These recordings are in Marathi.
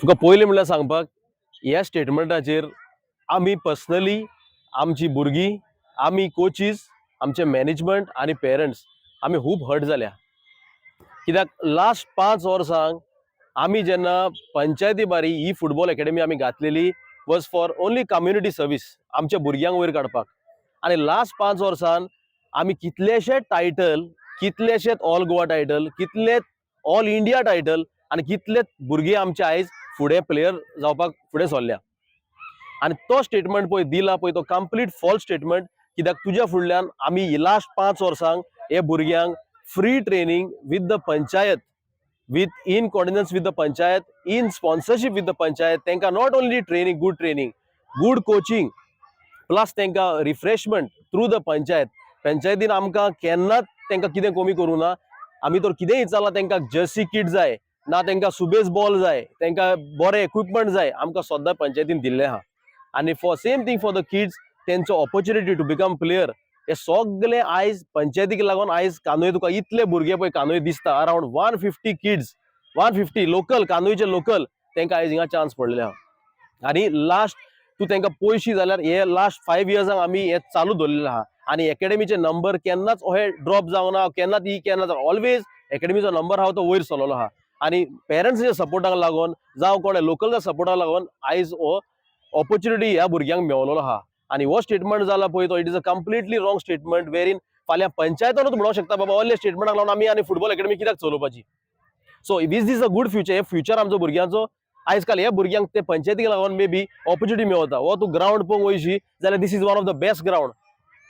तुका पयलीं म्हणल्यार सांगपाक ह्या स्टेटमेंटाचेर आमी पर्सनली आमची भुरगीं आमी कोचीस आमचे मॅनेजमेंट आनी पेरंट्स आमी खूब हर्ट जाल्या कित्याक लास्ट 5 वर्सांक आमी जेन्ना पंचायती बारी ही फुटबॉल अकॅडमी आमी घातलेली was for only community service आमच्या भुरग्यांक वयर काडपाक आनी लास्ट 5 वर्सान आमी कितलेशेच टायटल कितलेशेच ऑल गोवा टायटल कितलेच ऑल इंडिया टायटल आनी कितलेच भुरगे आमचे आयज फुडें प्लेयर जावपाक फुडें सरल्या आनी तो स्टेटमेंट पळय दिला पळय तो कंप्लीट फॉल्स स्टेटमेंट कित्याक तुज्या फुडल्यान आमी लास्ट 5 वर्सांक हे भुरग्यांक free training with the panchayat with in coordinates with the panchayat in sponsorship with the panchayat tenka not only training good coaching plus tenka refreshment through the panchayatin amka केन्नाच tenka कितें कमी करू ना आमी तर कितें विचारला tenka जर्सी किट जाय ना tenka सुबेज बॉल जाय tenka बरे इक्विपमेंट जाय आमकां सद्दां पंचायतीन दिल्ले आहा आनी for same thing for the kids तेंचो ऑपॉर्च्युनिटी टू बिकम प्लेयर हे सगळे आयज पंचायतीक लागून आयज कानोय तुका इतले भुरगे पळय कानोय दिसता अराउंड 150 किड्स 150 लोकल कानोयचे लोकल तेंका आयज हिंगा चान्स पडलेले आहा आनी लास्ट तू तेंका पयशी जाल्यार हे लास्ट 5 इयर्सांक आमी हे चालू दवरलेले आहा आनी अकॅडमीचे नंबर केन्नाच हे ड्रॉप जावना केन्नाच ऑलवेज अकॅडमीचो नंबर आहा तो वयर सरलेलो आहा आनी पेरंट्सच्या सपोर्टाक लागून जावं कोणे लोकलच्या सपोर्टाक लागून आयज हो ऑपॉर्च्युनिटी ह्या भुरग्यांक मेळलेलो आहा आनी हो स्टेटमेंट जाला पळय तो it is a completely wrong statement वेरीन फाल्यां पंचायतानूच म्हणूंक शकता बाबा असले स्टेटमेंटाक लागून आमी आनी फुटबॉल अकॅडमी कित्याक चलोवपाची so this is a good future हे फ्युचर आमचो भुरग्यांचो आयज काल हे भुरग्यांक ते पंचायतीक लागून मे बी ऑपॉर्च्युनिटी मेळता हो तूं ग्राउंड पळोवंक वयशी जाल्यार this is one of the best ground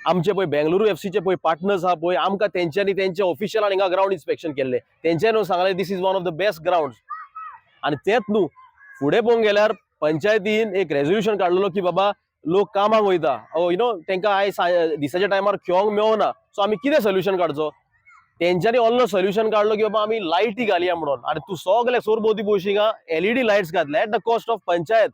आमचे पळय बेंगलुरू एफसीचे पळय पार्टनर्स आहा पळय आमकां तेंच्यांनी तेंचे ऑफिशियलान हिंगा ग्राउंड इन्स्पेक्शन केल्ले तेंच्यांनी सांगलें this is one of the best ground आनी तेच न्हू फुडें पळोवंक गेल्यार पंचायतीन एक रेजोल्युशन काडलेलो की बाबा लोक कामाक वयता यु नो तेंकां आयज दिसाच्या टायमार खेळोंक मेळना सो आमी कितें सोल्युशन काडचो तेंच्यांनी ऑल्लो सोल्युशन काडलो की बाबा आमी लायटी घालया म्हणून आनी तूं सगळे सोरभोवती पळयशी एलईडी लायट्स घातले at the cost of panchayat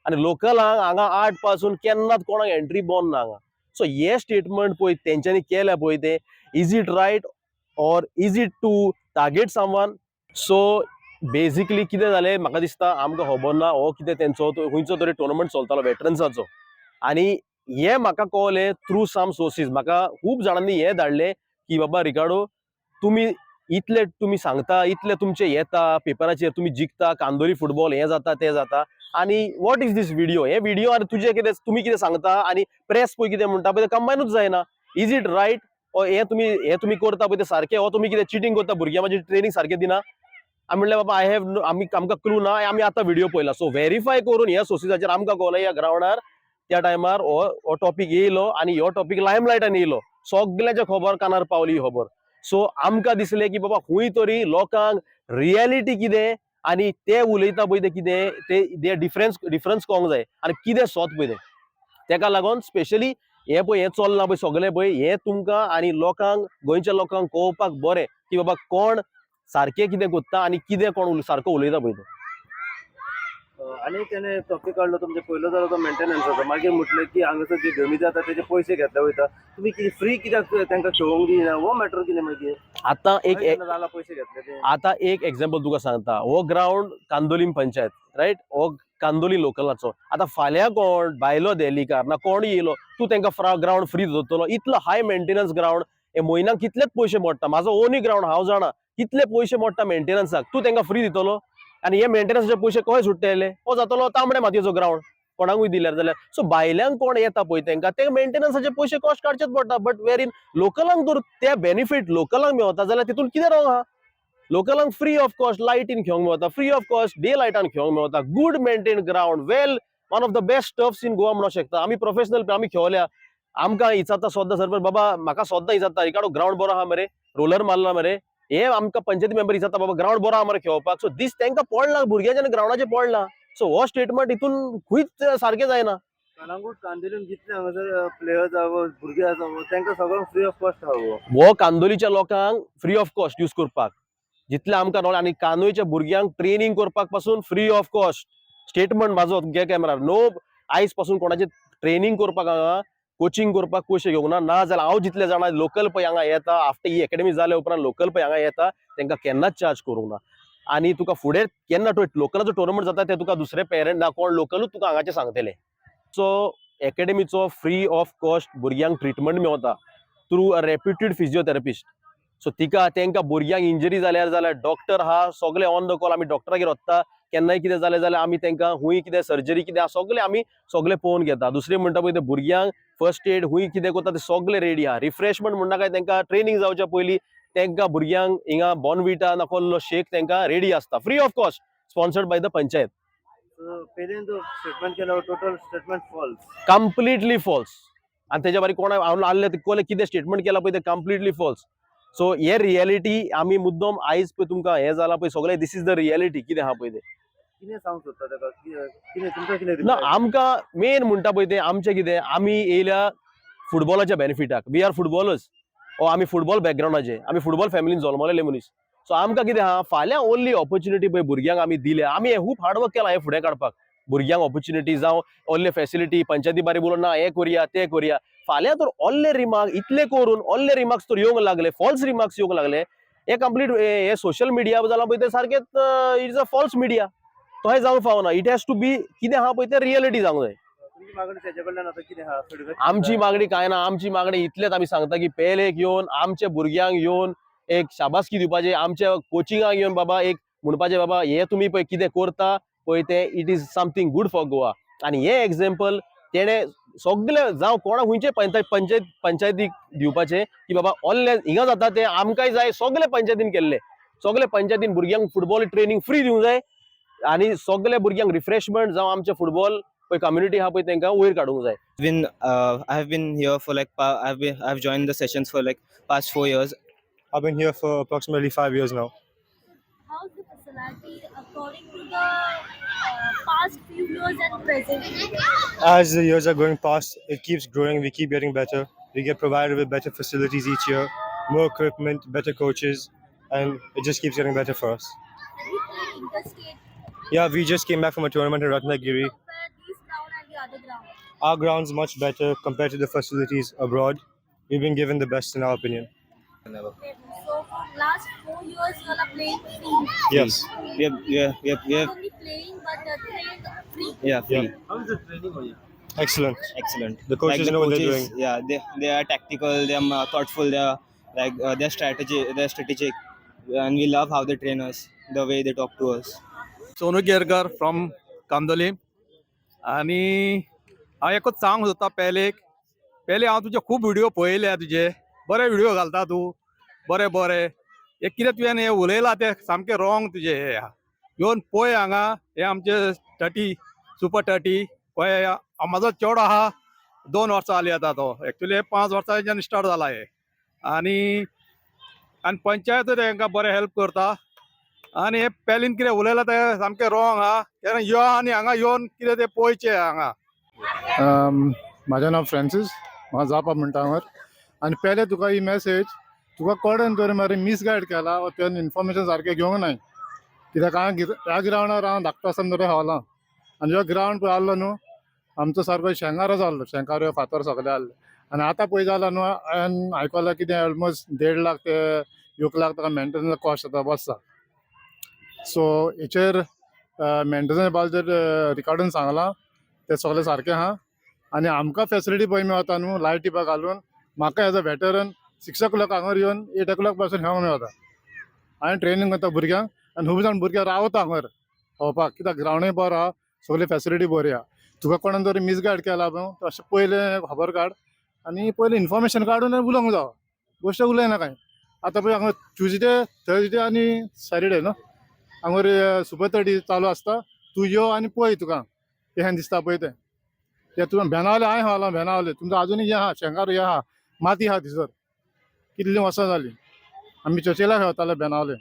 आनी लोकलांक हांगा 8 पासून केन्नाच कोणाक एंट्री बंद ना हांगा सो हे स्टेटमेंट पळय तेंच्यांनी केल्या पळय ते is it right or is it to target someone so basically कितें जालें म्हाका दिसता आमकां खबर ना हो कितें तेंचो खंयचो तरी टुर्नामेंट चलतालो वेटरन्साचो आनी हे म्हाका कळलें थ्रू सम सोर्सीस म्हाका खूब जाणांनी हे धाडले की बाबा रिकार्डो तुमी सांगता इतले तुमचे येता पेपराचेर तुमी जिखता कांदोली फुटबॉल हे जाता ते जाता आनी वॉट इज दीस व्हिडिओ हे व्हिडिओ आनी तुजे कितें तुमी कितें सांगता आनी प्रेस पळय कितें म्हणटा पळय ते कंबायनूच जायना इज इट रायट हे तुमी करता पळय ते सारकें हो तुमी कितें चिटींग करता भुरग्यां मागीर ट्रेनिंग सारकें दिना आमी म्हणलें बाबा आय हॅव आमकां क्लू ना आमी आतां व्हिडिओ पळयला सो व्हेरीफाय करून ह्या सोर्सीसाचेर आमकां कळलं ह्या ग्राउंडार त्या टायमार हो टॉपिक येयलो आनी हो टॉपिक लायमलायटान येयलो सगळ्यांच्या खबर कानार पावली ही खबर सो आमकां दिसलें की बाबा खंय तरी लोकांक रियलिटी कितें आनी ते उलयता पळय ते कितें ते डिफरन्स कळोंक जाय आनी कितें सोद पळय तेका लागून स्पेशली हे पळय हे चल्लां पळय सगळें पळय हे तुमकां आनी लोकांक गोंयच्या लोकांक कळोवपाक बरें की बाबा कोण सारकें कितें करता आनी कितें कोण सारको उलयता पळय तो आणि त्याने टॉपिक काढलो तुमचे पहिलं जालो तो मेंटेनन्साचो मागीर म्हटलें की हांगासर जे गमी जाता तेजे पयशे घेतले वयता तुमी कितें फ्री कित्याक तांकां खेळोंक दिना हो मॅटर कितें मागीर आतां एक जाला पयशे घेतले ते आतां एक एक्झाम्पल तुका सांगता हो ग्राउंड कांदोलीम पंचायत रायट हो कांदोली लोकलाचो आतां फाल्यां कोण भायलो देल्लीकार ना कोण येयलो तूं तांकां ग्राउंड फ्री दवरतलो इतलो हाय मेंटेनन्स ग्राउंड हे म्हयन्याक कितलेच पयशे मोडटा म्हाजो ओनूय ग्राउंड हांव जाणा कितले पयशे मोडटा मेंटेनन्साक तूं तांकां फ्री दितलो आनी हे मेंटेनन्साचे पयशे खंय सुट्टेले हो जातलो तांबडे मातयेचो ग्राउंड कोणाकूय दिल्यार जाल्यार सो भायल्यांक कोण येता पळय तांकां ते मेंटेनन्साचे पयशे कॉस्ट काडचेच पडटा बट वेरीन लोकलांक जर ते बेनिफीट लोकलांक मेळता जाल्यार तितून कितें रॉंग आहा लोकलांक फ्री ऑफ कॉस्ट लायटीन खेळोंक मेळटा फ्री ऑफ कॉस्ट डे लायटान खेळोंक मेळटा good maintain ground well one of the best turfs in Goa म्हणूंक शकता आमी प्रोफेशनल आमी खेळल्या आमकां इचाता सोद्दां सरपंच बाबा म्हाका सोद्दां इचाता रिकार्डो ग्राउंड बरो आहा मरे रोलर मारला मरे हे आमकां पंचायती मेंबर इचाता बाबा ग्राउंड बरो आहा मरे खेळपाक सो दीस तांकां पडला भुरग्याच्या ग्राउंडाचेर पडला सो हो स्टेटमेंट हितून खंयच सारकें जायना कळंगूट कांदिवलीन जितले हांगासर प्लेयर्स आहा भुरगे आसा तांकां सगळ्यांक फ्री ऑफ कॉस्ट आहा हो कांदोलीच्या लोकांक फ्री ऑफ कॉस्ट यूज करपाक जितले आमकां नॉलेज आनी कांदोलीच्या भुरग्यांक ट्रेनिंग करपाक पासून फ्री ऑफ कॉस्ट स्टेटमेंट म्हाजो तुमच्या कॅमेरार नो आयज पासून कोणाचे ट्रेनिंग करपाक हांगा कोचिंग करपाक पयशे घेवंक ना जाल्यार हांव जितले जाणा लोकल पळय हांगा येता आफ्टर ही अकॅडमी जाल्या उपरांत लोकल पळय हांगा येता तांकां केन्नाच चार्ज करूंक ना आनी तुका फुडें केन्ना लोकलाचो टुर्नामेंट जाता ते तुका दुसरे पेरंट ना कोण लोकलूच तुका हांगाचे सांगतले. सो एकेडमीचो फ्री ऑफ कॉस्ट भुरग्यांक ट्रिटमेंट मेळता through a reputed physiotherapist. So तांकां भुरग्यांक इंजरी जाल्यार डॉक्टर आहा सगळे ऑन द कॉल. आमी डॉक्टरागेर वता केन्नाय कितें जालें जाल्यार आमी तांकां हुंय कितें सर्जरी कितें सगळें आमी पळोवन घेता. दुसरें म्हणटा पळय ते भुरग्यांक फर्स्ट एड हुंय कितें करता ते सगळे रेडी आहा. रिफ्रेशमेंट म्हणटा काय तांकां ट्रेनिंग जावच्या पयलीं तांकां भुरग्यांक हिंगा बॉर्नविटा ना कसलो शेक तांकां रेडी आसता free of cost sponsored by the panchayat. पयलीं जो स्टेटमेंट केलो total statement false. Completely false. आनी तेज्या बारीक कोणा आसले कितें स्टेटमेंट केला पळय ते कंप्लिटली फॉल्स. सो हे रियलिटी आमी मुद्दम आयज पळय तुमकां हे जाला पळय सगळें दिस इज द रियलिटी कितें आहा पळय ते. कितें सांगूंक सोदता ताका कितें तुमकां कितें ना आमकां मेन म्हणटा पळय ते आमचें कितें आमी येयल्या फुटबॉलाच्या बेनिफिटाक. वी आर फुटबॉलर्स ओ आमी फुटबॉल बॅकग्रावंडाचे आमी फुटबॉल फॅमिलीन जल्मलेले मनीस. सो आमकां कितें आहा फाल्यां ओन्ली ऑपॉर्च्युनिटी पळय भुरग्यांक आमी दिल्या. आमी खूब हार्डवर्क केला हे फुडें काडपाक भुरग्यांक ऑपॉर्च्युनिटी जावं ओल्ले फॅसिलिटी पंचायती बारी बोलून ना हे करुया ते करुया. फाल्यां तर ओल्ले रिमार्क इतले करून ओल्ले रिमार्क्स तर येवंक लागले फॉल्स रिमार्क्स येवंक लागले. हे कंप्लीट हे सोशल मिडिया जाला पळय ते सारकेंच it is a false media. तो हे जावंक फावना. इट हॅज टू बी कितें आहा पळय ते रियलिटी जावंक जाय. तुमची मागणी तेजे कडल्यान आतां कितें आहा फीडबॅक. आमची मागणी काय ना. आमची मागणी इतलेच आमी सांगता की पेलेक येवन आमच्या भुरग्यांक येवन एक शाबासकी दिवपाचे आमच्या कोचिंगाक येवन बाबा एक म्हणपाचे बाबा हे तुमी पळय कितें करता पळय ते it is something good for Goa. आनी हे एग्जाम्पल तेणे सगळे जावं कोणा खंयचे पंचायतीक दिवपाचे की बाबा ऑनलायन हिंगा जाता ते आमकांय जाय सगळे पंचायतीन केल्ले. सगळे पंचायतीन भुरग्यांक फुटबॉल ट्रेनिंग फ्री दिवंक जाय आनी सगळे भुरग्यांक रिफ्रेशमेंट जावं आमचे फुटबॉल पळय कम्युनिटी आहा पळय तांकां वयर काडूंक जाय. I have been here for like I've joined the sessions for like past 4 years. I've been here for approximately 5 years now. How's the facility according to the past few years and present? As the years are going past, it keeps growing. We keep getting better. We get provided with better facilities each year, more equipment, better coaches, and it just keeps getting better for us. Have you played interstate? Yeah, we just came back from a tournament in Ratnagiri. Compare this ground and the other ground. Our ground's much better compared to the facilities abroad. We've been given the best in our opinion. Okay, so for last 4 years you all are playing free. Yes. We have Not only playing but trained free. free. Yeah. How is the training होया. Excellent. Excellent. The coaches know what they're doing. Yeah, they are tactical, they are thoughtful, they are like they're strategic, and we love how they train us, the way they talk to us. Sonu Kerkar from Candolim. आणि हांव एकूच सांग सोदता पयले हांव तुजे खूब व्हिडिओ पळयल्या तुजे बरे व्हिडिओ घालता तूं बरे एक कितें तुवें हे उलयलां तें सामकें रॉंग तुजें हे येवन पळय हांगा हे आमचे 30 सुपर 30 पळय म्हाजो चेडो आहा 2 वर्सां जालीं आतां तो एक्चुली 5 वर्सांच्यान स्टार्ट जाला हे आनी पंचायत तांकां बरें हेल्प करता. आनी हे पयलीं कितें उलयलां तें सामकें रॉंग आहा. तेन्ना यो आनी हांगा येवन कितें तें पळयचें हांगा. म्हाजें नांव फ्रांसीस हांव जावपा म्हणटा हांगर. आनी पयलें तुका ही मॅसेज तुका कळन तर मरे मिसगायड केला वा तुवें इन्फॉर्मेशन सारकें घेवंक नाय. कित्याक ह्या ग्रावंडार हांव धाकटो आसतना थंय रावलां आनी जो ग्रावंड पळय आहलो न्हू आमचो सारको शेंगारो जाल्लो शेंकाऱ्यो फातर सगळे आहले. आनी आतां पळय जालां न्हू हांवें आयकलां कितें ऑलमोस्ट 1.5 लाख ते 1 लाख ताका मेंटेनन्स कॉस्ट जाता बसता. सो हेचेर मेंटेनन्स बाबतींत रिकॉर्डून सांगलां तें सगळें सारकें आहा. आनी आमकां फॅसिलिटी पळय मेळटा न्हू लायटी बा घालून म्हाका एज अ वेटरन 6 o'clock हांगर येवन 8 o'clock पासून हेवंक मेळटा. हांवें ट्रेनींग करता भुरग्यांक आनी खूब जाण भुरगे रावता हांगर भोंवपाक कित्याक ग्रावंडूय बरो आहा सगळी फॅसिलिटी बरी आहा. तुका कोणान तरी मिसगायड केला न्हू तशें पयलें खबर काड आनी पयलीं इन्फॉर्मेशन काडून उलोवंक जावो गोश्ट उलयना कांय. आतां पळय हांगा ट्युजडे थर्सडे आनी सॅटर्डे न्हू हांगर सुपर 30 चालू आसता. तूं यो आनी पळय तुका केहें दिसता पळय तें तुका भेनावले हांवें खावलां भेनावले तुमचो आजुनूय हे आहा शेंगार हे आहा माती आहा थिसर कितलीं वर्सां जालीं आमी चर्चेला खेळटाले भेनावले.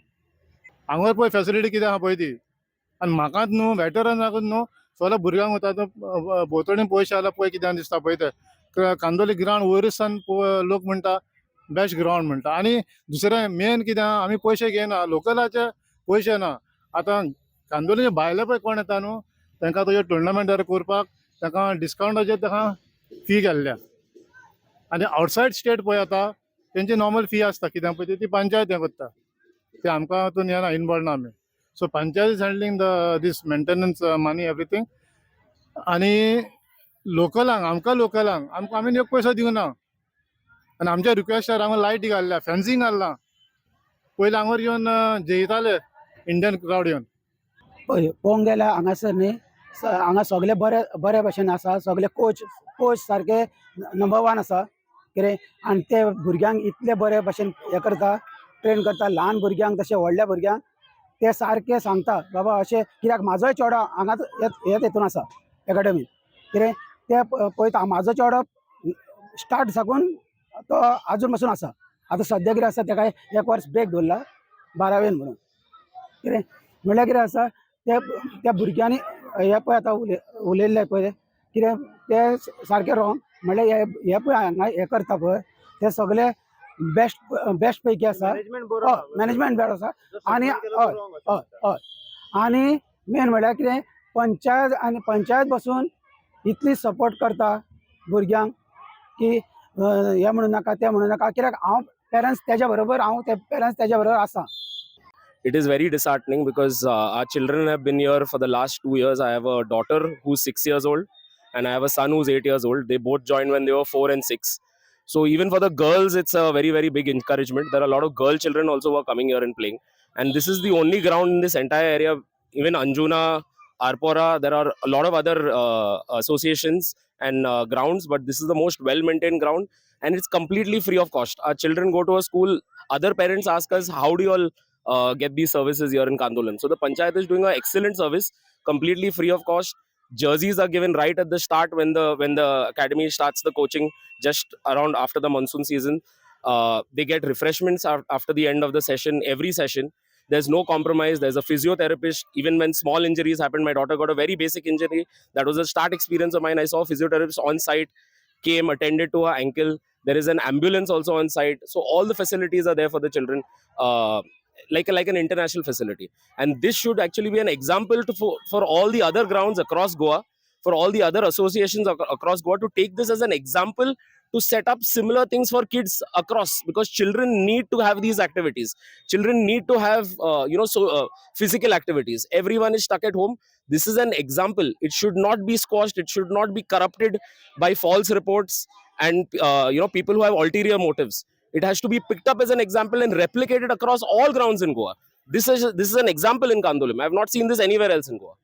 हांगर पळय फॅसिलिटी कितें आहा पळय ती. आनी म्हाकाच न्हू वेटरनाकूच न्हू सगळ्या भुरग्यांक वता तो भोंवतणी पयशे जाल्यार पळय कितें दिसता पळय तें कांदोली ग्रावंड वयरसान लोक म्हणटा बेस्ट ग्रावंड म्हणटा. आनी दुसरें मेन कितें आहा आमी पयशे घेयना लोकलाचे पयशे ना. आतां कांदोलीचे भायले पळय कोण येता न्हू तांकां तुजे टुर्नामेंटार करपाक तांकां डिस्कावंटाचेर ताका फी केल्ल्या. आनी आवटसायड स्टेट पळय आतां तेंची नॉर्मल फी आसता कित्याक पळय ती पंचायत हें करता ते आमकां हातून येना इनवॉल्व ना आमी. So panchayat is handling this maintenance money everything. आणि लोकलांक आमी एक पैसो दिवना आनी आमच्या रिक्वेस्टार हांगा लायट घाल्ल्या फेन्सिंग घाल्ला पयलीं हांगर येवन जेयताले इंडियन क्रावड येवन पळय पळोवंक गेल्यार हांगासर न्ही हांगा सगळे बरे भशेन आसा सगळे कोच सारके नंबर 1 आसा कितें आनी ते भुरग्यांक इतले बरे भशेन हे करता ट्रेन करता ल्हान भुरग्यांक तशें व्हडल्या भुरग्यांक ते सारके सांगता बाबा अशें कित्याक म्हाजोय चेडो हांगाच हेच हितून आसा एकाडेमीन कितें ते पळयता म्हाजो चेडो स्टार्ट साकून तो आजून पासून आसा आतां सद्या कितें आसा ताका 1 वर्स ब्रेक दवरला 12वेन म्हणून कितें म्हणल्यार कितें आसा त्या भुरग्यांनी हे पळय आतां उलयल्ले पळय कितें ते सारकें रॉंग म्हणल्यार हे पळय हांगा हे करता पळय ते सगळे बेस्ट पैकी आसा मॅनेजमेंट बरो आसा आनी हय आनी मेन म्हणल्यार कितें पंचायत बसून इतली सपोर्ट करता भुरग्यांक की हे म्हणू नाका ते म्हणू नाका कित्याक हांव पेरंट्स तेज्या बरोबर आसा. It is very disheartening because our children have been here for the last 2 years. I have a daughter who's 6 years old and I have a son who's 8 years old. They both joined when they were 4 and 6. So even for the girls, it's a very, very big encouragement. There are a lot of girl children also who are coming here and playing. And this is the only ground in this entire area. Even Anjuna, Arpora, there are a lot of other associations and grounds, but this is the most well-maintained ground and it's completely free of cost. Our children go to a school. Other parents ask us, how do you all get these services here in Kandolan? So the Panchayat is doing an excellent service, completely free of cost. Jerseys are given right at the start when the academy starts the coaching, just around after the monsoon season. They get refreshments after the end of the session, every session. There's no compromise. There's a physiotherapist. Even when small injuries happen, my daughter got a very basic injury. That was a start experience of mine. I saw a physiotherapist on site, came, attended to her ankle. There is an ambulance also on site. So all the facilities are there for the children. Like an international facility, and this should actually be an example for all the other grounds across Goa, for all the other associations across Goa to take this as an example to set up similar things for kids across, because children need to have these activities. Children need to have physical activities. Everyone is stuck at home. This is an example. It should not be squashed. It should not be corrupted by false reports and people who have ulterior motives. It has to be picked up as an example and replicated across all grounds in Goa. This is an example in Kandolim. I have not seen this anywhere else in Goa.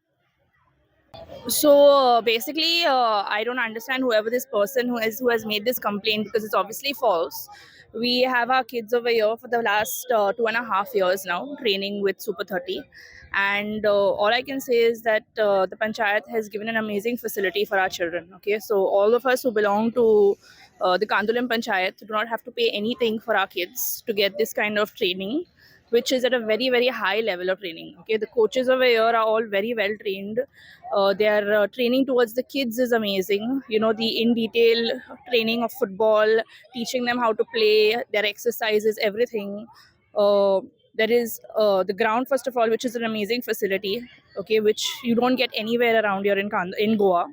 So basically, I don't understand whoever this person who has made this complaint, because it's obviously false. We have our kids over here for the last 2.5 years now, training with Super 30. And all I can say is that the Panchayat has given an amazing facility for our children. Okay, so all of us who belong to the Kandolim Panchayat do not have to pay anything for our kids to get this kind of training, which is at a very, very high level of training. Okay, the coaches over here are all very well trained. Their training towards the kids is amazing. The in detail training of football, teaching them how to play, their exercises, everything. There is the ground, first of all, which is an amazing facility, okay, which you don't get anywhere around here in Goa.